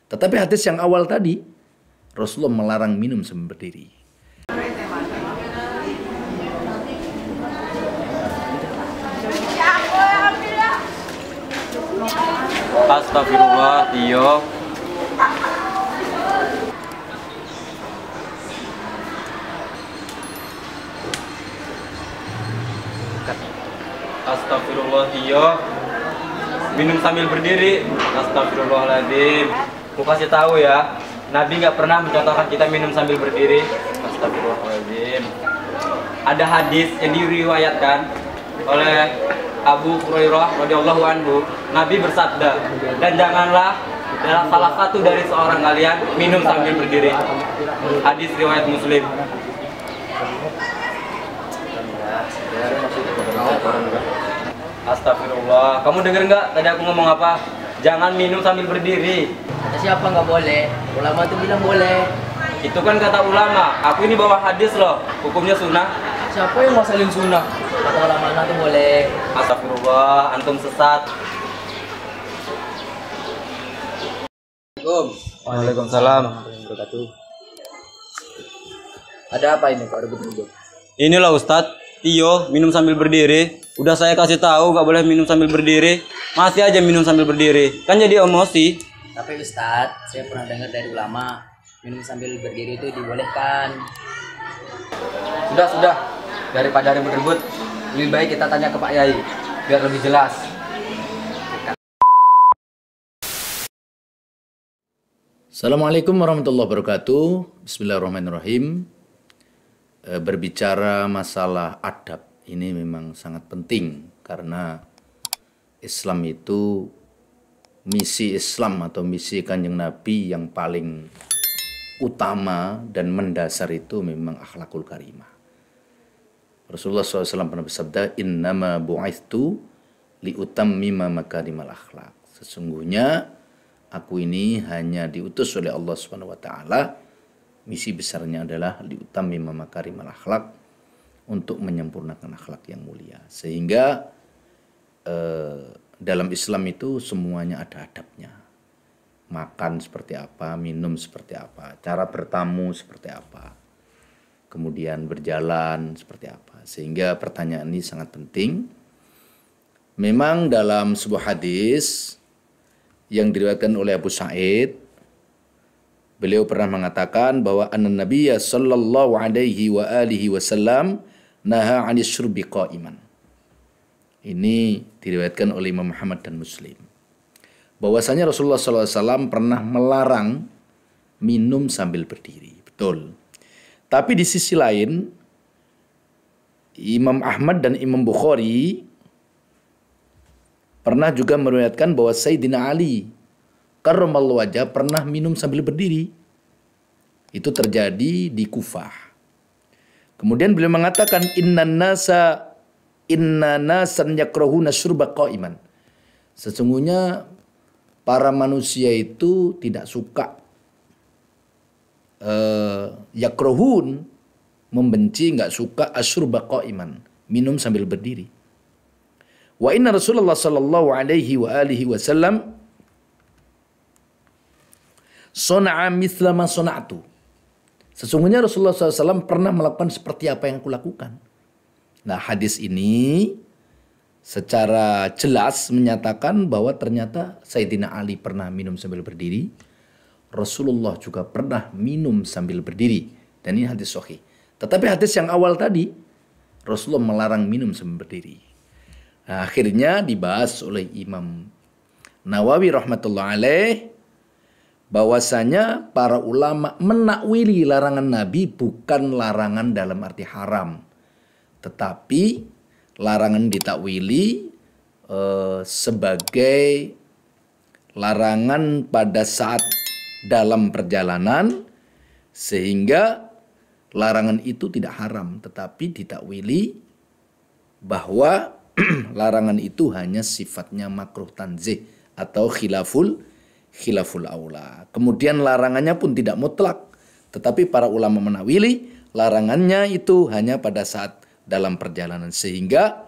Tetapi hadis yang awal tadi, Rasulullah melarang minum sambil berdiri. Astagfirullah, Tio. Astagfirullah, Tio. Minum sambil berdiri. Astagfirullahaladzim. Aku kasih tahu ya, Nabi nggak pernah mencontohkan kita minum sambil berdiri. Astagfirullahaladzim. Ada hadis yang diriwayatkan oleh Abu Hurairah radhiyallahu anhu, Nabi bersabda, dan janganlah dalam salah satu dari seorang kalian minum sambil berdiri. Hadis riwayat Muslim. Astagfirullah. Kamu denger nggak tadi aku ngomong apa? Jangan minum sambil berdiri. Kata siapa nggak boleh? Ulama tuh bilang boleh. Itu kan kata ulama. Aku ini bawa hadis loh. Hukumnya sunnah. Siapa yang masalin sunnah? Kata ulama tuh boleh. Astagfirullah. Antum sesat. Waalaikumsalam. Ada apa ini Pak ribut-ribut? Inilah Ustadz, Tio minum sambil berdiri. Udah saya kasih tahu gak boleh minum sambil berdiri, masih aja minum sambil berdiri. Kan jadi emosi. Tapi Ustadz, saya pernah dengar dari ulama minum sambil berdiri itu dibolehkan. Sudah. Daripada ribut-ribut, lebih baik kita tanya ke Pak Yai biar lebih jelas. Assalamualaikum warahmatullahi wabarakatuh. Bismillahirrahmanirrahim. Berbicara masalah adab ini memang sangat penting karena Islam itu, misi Islam atau misi Kanjeng Nabi yang paling utama dan mendasar itu memang akhlakul karimah. Rasulullah SAW pernah bersabda, innama bu'ithtu liutammima makarimal akhlak. Sesungguhnya aku ini hanya diutus oleh Allah Subhanahu wa taala, misi besarnya adalah liutammima makarimal akhlak, untuk menyempurnakan akhlak yang mulia. Sehingga dalam Islam itu semuanya ada adabnya. Makan seperti apa, minum seperti apa, cara bertamu seperti apa, kemudian berjalan seperti apa. Sehingga pertanyaan ini sangat penting. Memang dalam sebuah hadis yang diriwayatkan oleh Abu Sa'id, beliau pernah mengatakan bahwa an-nabiyya sallallahu alaihi wa alihi wasallam naha 'anis syurbi qa'iman. Ini diriwayatkan oleh Imam Muhammad dan Muslim. Bahwasanya Rasulullah SAW pernah melarang minum sambil berdiri. Betul. Tapi di sisi lain, Imam Ahmad dan Imam Bukhari pernah juga meriwayatkan bahwa Sayyidina Ali karramallahu wajhah pernah minum sambil berdiri. Itu terjadi di Kufah. Kemudian beliau mengatakan inna nasan yakrahuna syurba qa'iman. Sesungguhnya para manusia itu tidak suka yakrahun, membenci, nggak suka asyurba qa'iman, minum sambil berdiri. Wa inna Rasulullah sallallahu alaihi wa alihi wasallam sona'a mithla ma sona'tu. Sesungguhnya Rasulullah SAW pernah melakukan seperti apa yang aku lakukan. Nah, hadis ini secara jelas menyatakan bahwa ternyata Sayyidina Ali pernah minum sambil berdiri. Rasulullah juga pernah minum sambil berdiri. Dan ini hadis sahih. Tetapi hadis yang awal tadi, Rasulullah melarang minum sambil berdiri. Nah, akhirnya dibahas oleh Imam Nawawi rahmatullah alaih, bahwasanya para ulama menakwili larangan Nabi bukan larangan dalam arti haram, tetapi larangan ditakwili sebagai larangan pada saat dalam perjalanan, sehingga larangan itu tidak haram, tetapi ditakwili bahwa larangan itu hanya sifatnya makruh tanzih atau khilaful aula. Kemudian larangannya pun tidak mutlak, tetapi para ulama menawili larangannya itu hanya pada saat dalam perjalanan. Sehingga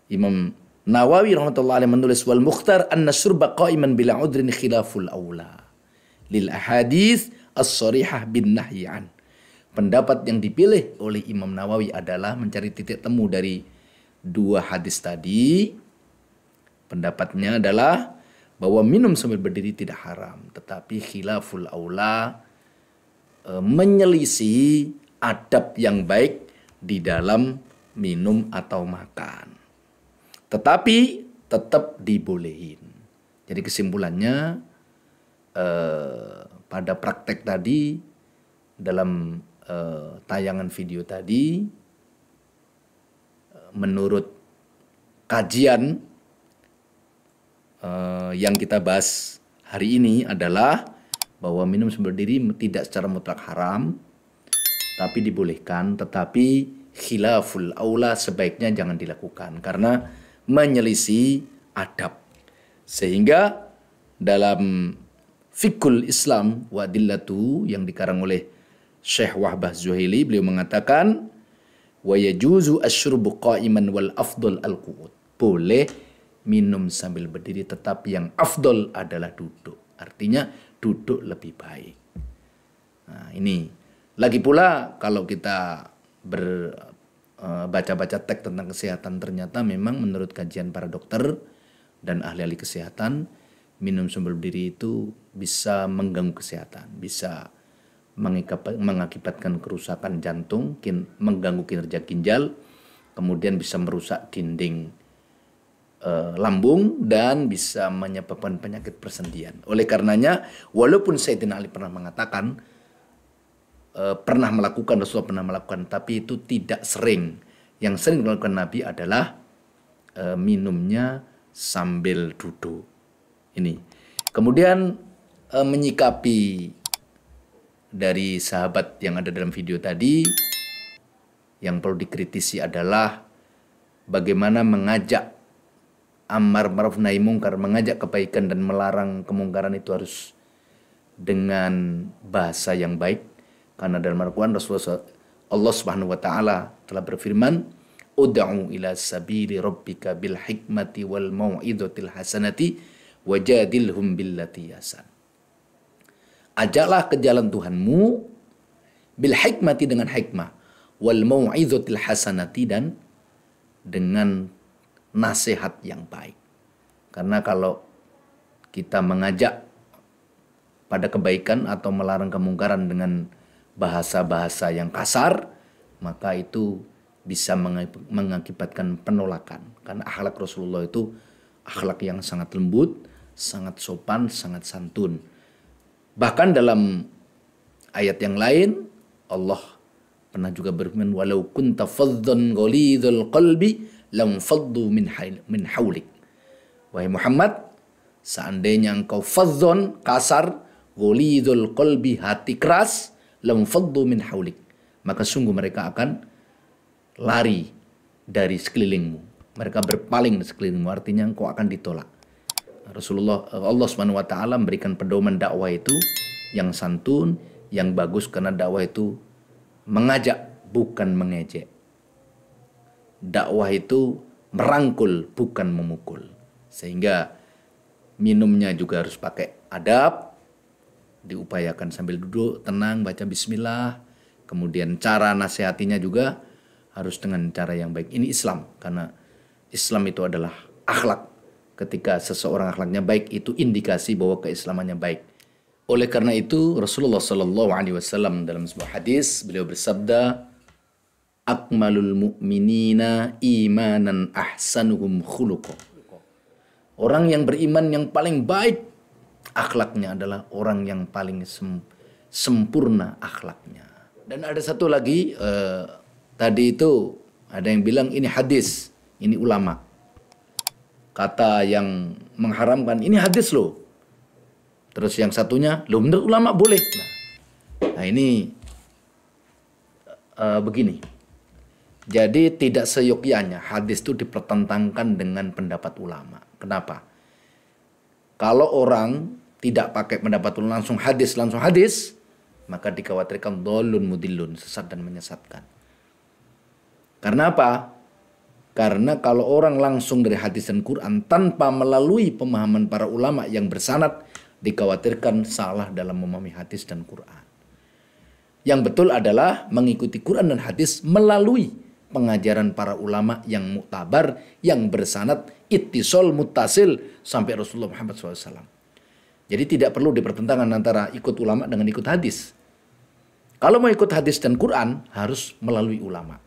Imam Nawawi rahmatullahi alaih menulis wal mukhtar anna syurba qa'iman bila udrin khilaful aula. lil ahadits as-sharihah bin nahyi an. Pendapat yang dipilih oleh Imam Nawawi adalah mencari titik temu dari dua hadis tadi. Pendapatnya adalah bahwa minum sambil berdiri tidak haram, tetapi khilaful aula menyelisih adab yang baik di dalam minum atau makan. Tetapi tetap dibolehin. Jadi kesimpulannya pada praktek tadi dalam tayangan video tadi, menurut kajian yang kita bahas hari ini adalah bahwa minum sambil berdiri tidak secara mutlak haram, tapi dibolehkan, tetapi khilaful aula sebaiknya jangan dilakukan karena menyelisih adab. Sehingga dalam Fiqhul Islam wa Adillatu yang dikarang oleh Syekh Wahbah Zuhaili, beliau mengatakan wa yajuzu asyurbu qa'iman wal afdal al-qu'ud. Boleh minum sambil berdiri, tetapi yang afdol adalah duduk. Artinya duduk lebih baik. Nah, ini. Lagi pula kalau kita baca-baca teks tentang kesehatan, ternyata memang menurut kajian para dokter dan ahli-ahli kesehatan, minum sambil berdiri itu bisa mengganggu kesehatan, bisa mengakibatkan kerusakan jantung, mengganggu kinerja ginjal, kemudian bisa merusak dinding lambung dan bisa menyebabkan penyakit persendian. Oleh karenanya, walaupun Sayyidina Ali pernah mengatakan Rasulullah pernah melakukan, tapi itu tidak sering. Yang sering dilakukan Nabi adalah minumnya sambil duduk. Ini. Kemudian menyikapi dari sahabat yang ada dalam video tadi, yang perlu dikritisi adalah bagaimana mengajak amar ma'ruf nahi mungkar, mengajak kebaikan dan melarang kemungkaran itu harus dengan bahasa yang baik. Karena dalam Al-Quran Allah Subhanahu wa taala telah berfirman, "Ud'u ila sabili rabbika bil hikmati wal mau'izatil hasanati wajadilhum billati yasan." Ajaklah ke jalan Tuhanmu bil hikmati, dengan hikmah, wal mau'izatil hasanati, dan dengan nasihat yang baik. Karena kalau kita mengajak pada kebaikan atau melarang kemungkaran dengan bahasa-bahasa yang kasar, maka itu bisa mengakibatkan penolakan. Karena akhlak Rasulullah itu akhlak yang sangat lembut, sangat sopan, sangat santun. Bahkan dalam ayat yang lain, Allah pernah juga berfirman, "Walau kunta faddan ghalidhal qalbi lam faddu min haulik." Wahai Muhammad, seandainya engkau fadhon, kasar, ghalidhul qalbi, hati keras, lam faddu min haulik, maka sungguh mereka akan lari dari sekelilingmu. Mereka berpaling dari sekelilingmu, artinya engkau akan ditolak. Allah Subhanahu wa taala memberikan pedoman dakwah itu yang santun, yang bagus, karena dakwah itu mengajak bukan mengejek. Dakwah itu merangkul bukan memukul. Sehingga minumnya juga harus pakai adab, diupayakan sambil duduk, tenang, baca bismillah. Kemudian cara nasihatinya juga harus dengan cara yang baik. Ini Islam, karena Islam itu adalah akhlak. Ketika seseorang akhlaknya baik, itu indikasi bahwa keislamannya baik. Oleh karena itu Rasulullah SAW dalam sebuah hadis, beliau bersabda, "Akmalul mu'minina imanan ahsanuhum khuluqa." Orang yang beriman yang paling baik akhlaknya adalah orang yang paling sempurna akhlaknya. Dan ada satu lagi, tadi itu ada yang bilang ini hadis, ini ulama. Kata yang mengharamkan, ini hadis loh. Terus yang satunya, loh menurut ulama boleh. Nah ini begini. Jadi tidak seyogyanya hadis itu dipertentangkan dengan pendapat ulama. Kenapa? Kalau orang tidak pakai pendapat ulama, langsung hadis, maka dikhawatirkan dhalun mudillun, sesat dan menyesatkan. Karena apa? Karena kalau orang langsung dari hadis dan Quran tanpa melalui pemahaman para ulama yang bersanad dikhawatirkan salah dalam memahami hadis dan Quran. Yang betul adalah mengikuti Quran dan hadis melalui pengajaran para ulama yang muktabar, yang bersanad, ittisal muttasil sampai Rasulullah Muhammad SAW. Jadi tidak perlu dipertentangkan antara ikut ulama dengan ikut hadis. Kalau mau ikut hadis dan Quran harus melalui ulama.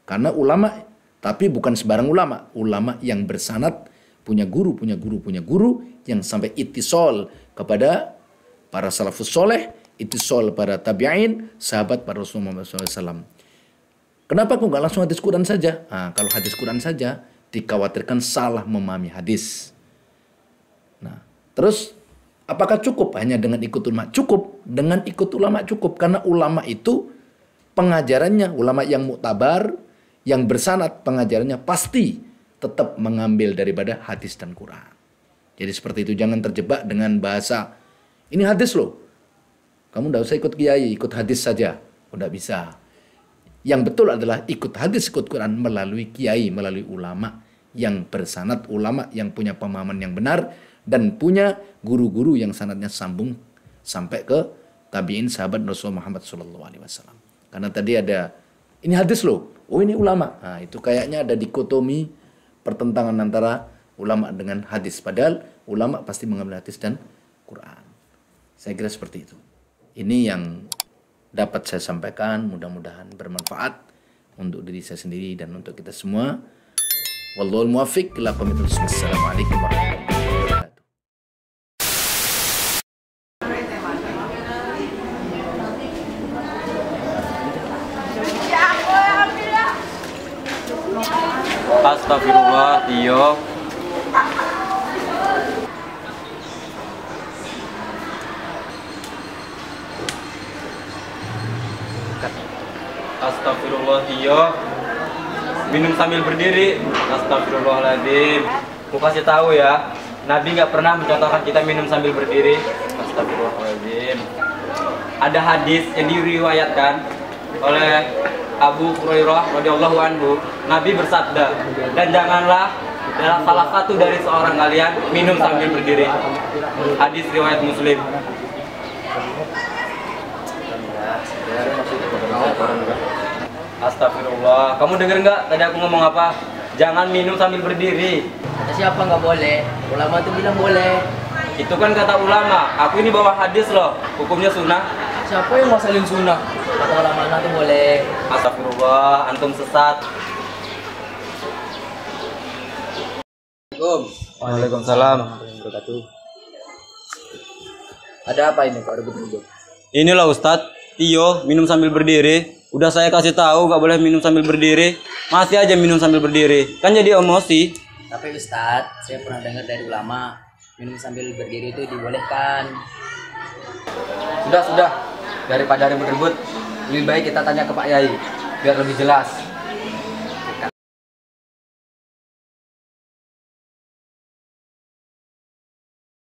Karena ulama, tapi bukan sembarang ulama. Ulama yang bersanad, punya guru yang sampai ittisal kepada para salafus soleh, ittisal para tabi'in, sahabat para Rasulullah SAW. Kenapa kok nggak langsung hadis Quran saja? Nah, kalau hadis Quran saja dikhawatirkan salah memahami hadis. Nah, terus apakah cukup hanya dengan ikut ulama? Cukup, dengan ikut ulama cukup. Karena ulama itu pengajarannya, ulama yang muktabar, yang bersanad, pengajarannya pasti tetap mengambil daripada hadis dan Quran. Jadi seperti itu, jangan terjebak dengan bahasa, ini hadis loh. Kamu tidak usah ikut kiai, ikut hadis saja. Udah bisa. Yang betul adalah ikut hadis, ikut Quran melalui kiai, melalui ulama yang bersanad, ulama yang punya pemahaman yang benar, dan punya guru-guru yang sanadnya sambung sampai ke tabi'in sahabat Rasulullah Muhammad SAW. Karena tadi ada, ini hadis loh, oh ini ulama. Nah itu kayaknya ada dikotomi, pertentangan antara ulama dengan hadis. Padahal ulama pasti mengambil hadis dan Quran. Saya kira seperti itu. Ini yang dapat saya sampaikan, mudah-mudahan bermanfaat untuk diri saya sendiri dan untuk kita semua. Wallahul muwaffiq ila aqwamit thoriq. Assalamualaikum warahmatullahi wabarakatuh. Astagfirullah, Tio. Astagfirullah, Tio. Minum sambil berdiri. Astagfirullahaladzim. Aku kasih tahu ya, Nabi nggak pernah mencontohkan kita minum sambil berdiri. Astagfirullahaladzim. Ada hadis yang diriwayatkan oleh Abu Hurairah radhiyallahu anhu, Nabi bersabda, dan janganlah dalam salah satu dari seorang kalian minum sambil berdiri. Hadis riwayat Muslim. Astagfirullah. Kamu denger nggak tadi aku ngomong apa? Jangan minum sambil berdiri. Kata siapa nggak boleh? Ulama tuh bilang boleh. Itu kan kata ulama. Aku ini bawa hadis loh. Hukumnya sunnah. Siapa yang masalin sunnah? Kata ulama tuh boleh. Astagfirullah. Antum sesat. Waalaikumsalam. Ada apa ini Pak Ribut-ribut? Inilah Ustadz, Tio minum sambil berdiri. Udah saya kasih tahu gak boleh minum sambil berdiri, masih aja minum sambil berdiri. Kan jadi emosi. Tapi Ustadz, saya pernah dengar dari ulama, minum sambil berdiri itu dibolehkan. Sudah. Daripada ribut-ribut, lebih baik kita tanya ke Pak Yai biar lebih jelas.